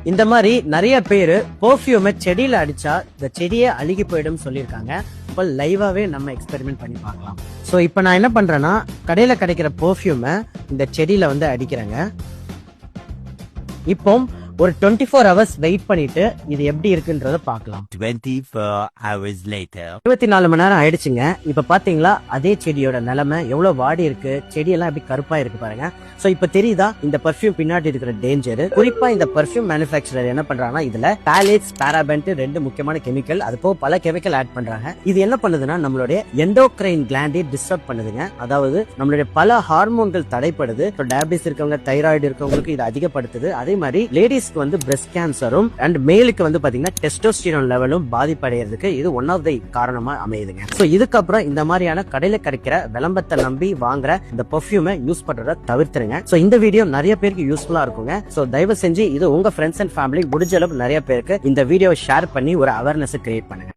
இந்த மாதிரி நிறைய பேரு பெர்ஃப்யூமை செடியில அடிச்சா இந்த செடியே அழுகி போயிடும் சொல்லியிருக்காங்க. இப்போ லைவாவே நம்ம எக்ஸ்பெரிமெண்ட் பண்ணி பார்க்கலாம். ஸோ இப்போ நான் என்ன பண்றேன்னா கடையில கிடைக்கிற பெர்ஃப்யூமை இந்த செடியில வந்து அடிக்கிறேங்க. இப்போ ஒரு 24 hours வெயிட் பண்ணிட்டு இது எப்படி இருக்குன்றத பார்க்கலாம். 24 hours later. 24 மணி நேரம் ஆயிடுச்சுங்க. இப்ப பாத்தீங்களா அதே செடியோட நிலைமை எவ்வளவு வாடி இருக்கு, செடியெல்லாம் எப்படி கருப்பா இருக்கு பாருங்க. சோ இப்ப தெரியுதா இந்த பர்ஃபியூம் பின்னாடி இருக்கிற டேஞ்சர். குறிப்பா இந்த பர்ஃபியூம் மேனுஃபேக்சரர் என்ன பண்றாங்கன்னா இதுல பாலேட்ஸ், பாராபென்ட் 2 முக்கியமான கெமிக்கல், அது போக பல கெமிக்கல் ஆட் பண்றாங்க. இது என்ன பண்ணுதுன்னா நம்மளுடைய எண்டோக்ரைன் கிளாண்டை டிஸ்டர்ப் பண்ணுதுங்க. அதாவது நம்மளுடைய பல ஹார்மோன்கள் தடைப்படுது. டயபிட்டிஸ் இருக்கவங்க, தைராய்டு இருக்கவங்களுக்கு இது அதிகப்படுத்துது. அதே மாதிரி லேடிஸ் வந்து பிரஸ்ட் கேன்சரும் அண்ட் மேலுக்கு வந்து பாத்தீங்கன்னா டெஸ்டோஸ்டிரான் லெவலும் பாதிப்படைகிறதுக்கு இது ஒன் ஆஃப் தி காரணமா அமையுதுங்க. சோ இதுக்கப்புறம் இந்த மாதிரியான கடையில கிடைக்கிற விளம்பரத்தை நம்பி வாங்குற இந்த பெர்ஃப்யூமை யூஸ் பண்றத தவிர்த்துருங்க. சோ இந்த வீடியோ நிறைய பேருக்கு யூஸ்ஃபுல்லா இருக்குங்க. சோ தயவு செஞ்சு இது உங்க ஃப்ரெண்ட்ஸ் அண்ட் ஃபேமிலி முடிஞ்ச அளவுக்கு நிறைய பேருக்கு இந்த வீடியோ ஷேர் பண்ணி ஒரு அவேர்னஸ் கிரியேட் பண்ணுங்க.